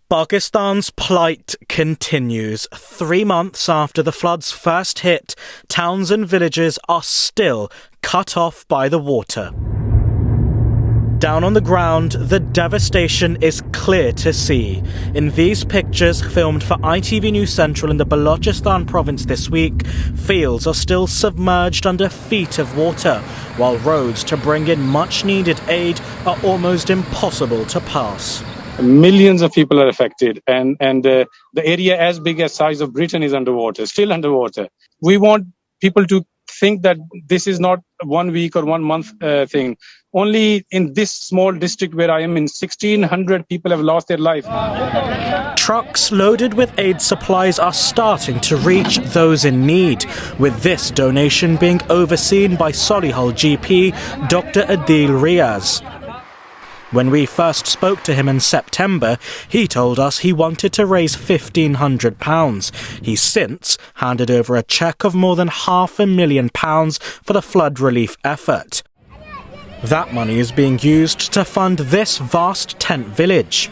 Pakistan's plight continues. 3 months after the floods first hit, towns and villages are still cut off by the water. Down on the ground, the devastation is clear to see. In these pictures, filmed for ITV News Central in the Balochistan province this week, fields are still submerged under feet of water, while roads to bring in much-needed aid are almost impossible to pass. Millions of people are affected, and the area as big as size of Britain is underwater, still underwater. We want people to think that this is not 1 week or 1 month thing. Only in this small district where I am in, 1,600 people have lost their life. Trucks loaded with aid supplies are starting to reach those in need, with this donation being overseen by Solihull GP Dr. Adeel Riaz. When we first spoke to him in September, he told us he wanted to raise £1,500. He's since handed over a cheque of more than £500,000 for the flood relief effort. That money is being used to fund this vast tent village.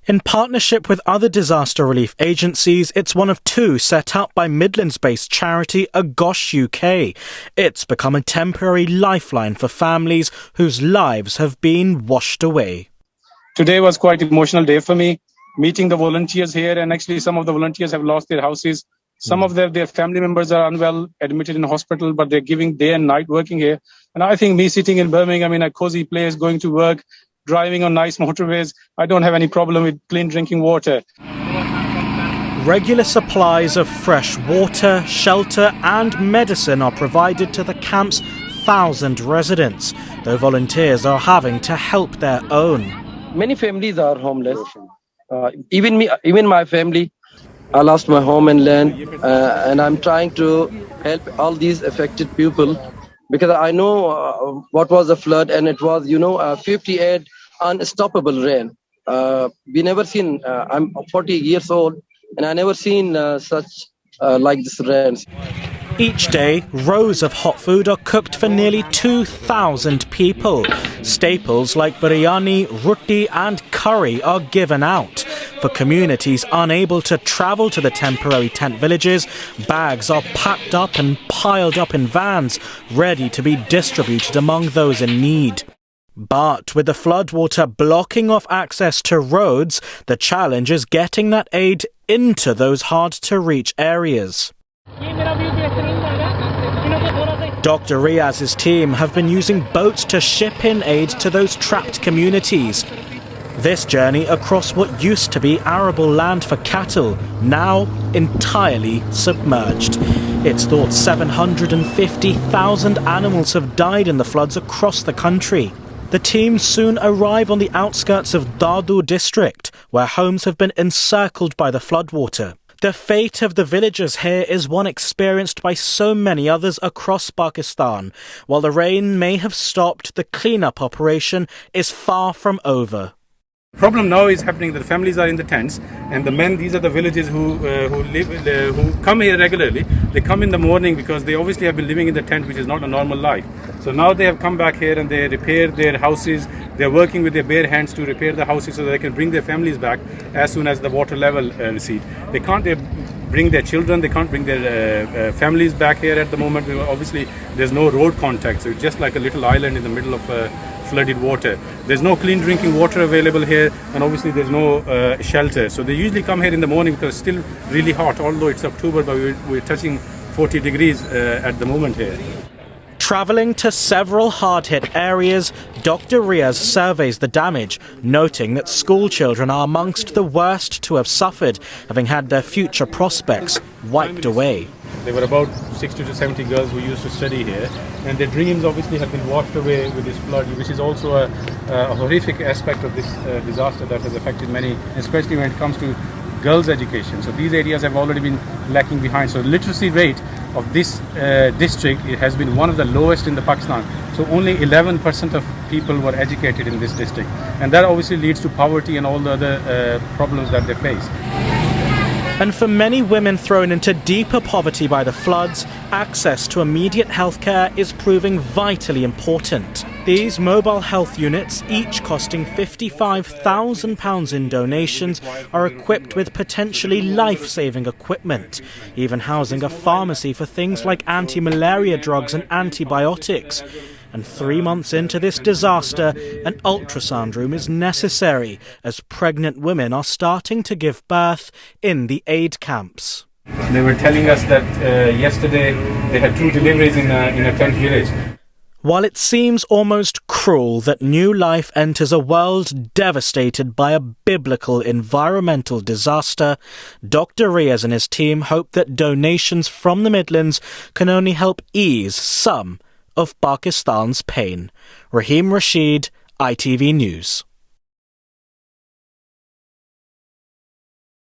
In partnership with other disaster relief agencies, it's one of 2 set up by Midlands-based charity Aghosh UK. It's become a temporary lifeline for families whose lives have been washed away. Today was quite an emotional day for me, meeting the volunteers here, and actually some of the volunteers have lost their houses. Some of their family members are unwell, admitted in hospital, but they're giving day and night working here. And I think me sitting in Birmingham in a cozy place, going to work, driving on nice motorways, I don't have any problem with clean drinking water. Regular supplies of fresh water, shelter and medicine are provided to the camp's 1,000 residents, though volunteers are having to help their own. Many families are homeless. Even my family, I lost my home and land, and I'm trying to help all these affected people because I know what was the flood, and it was, 58 unstoppable rain. We never seen. I'm 40 years old, and I never seen such like this rain. Each day, rows of hot food are cooked for nearly 2,000 people. Staples like biryani, roti and curry are given out. For communities unable to travel to the temporary tent villages, bags are packed up and piled up in vans, ready to be distributed among those in need. But with the floodwater blocking off access to roads, the challenge is getting that aid into those hard-to-reach areas. Dr. Riaz's team have been using boats to ship in aid to those trapped communities. This journey across what used to be arable land for cattle, now entirely submerged. It's thought 750,000 animals have died in the floods across the country. The team soon arrive on the outskirts of Dadu district, where homes have been encircled by the floodwater. The fate of the villagers here is one experienced by so many others across Pakistan. While the rain may have stopped, the clean-up operation is far from over. The problem now is happening that the families are in the tents, and the men, these are the villagers who come here regularly. They come in the morning because they obviously have been living in the tent, which is not a normal life. So now they have come back here and they repair their houses. They're working with their bare hands to repair the houses so that they can bring their families back as soon as the water level recedes. They can't bring their children, they can't bring their families back here at the moment. Obviously, there's no road contact, so it's just like a little island in the middle of flooded water. There's no clean drinking water available here, and obviously there's no shelter. So they usually come here in the morning because it's still really hot, although it's October, but we're touching 40 degrees at the moment here. Travelling to several hard-hit areas, Dr. Riaz surveys the damage, noting that school children are amongst the worst to have suffered, having had their future prospects wiped away. There were about 60 to 70 girls who used to study here, and their dreams obviously have been washed away with this flood, which is also a horrific aspect of this disaster that has affected many, especially when it comes to girls' education. So these areas have already been lacking behind. So the literacy rate of this district, it has been one of the lowest in the Pakistan. So only 11% of people were educated in this district, and that obviously leads to poverty and all the other problems that they face. And for many women thrown into deeper poverty by the floods, access to immediate healthcare is proving vitally important. These mobile health units, each costing £55,000 in donations, are equipped with potentially life-saving equipment, even housing a pharmacy for things like anti-malaria drugs and antibiotics. And 3 months into this disaster, an ultrasound room is necessary as pregnant women are starting to give birth in the aid camps. They were telling us that yesterday they had 2 deliveries in a tent village. While it seems almost cruel that new life enters a world devastated by a biblical environmental disaster, Dr. Riaz and his team hope that donations from the Midlands can only help ease some of Pakistan's pain. Raheem Rashid, ITV News.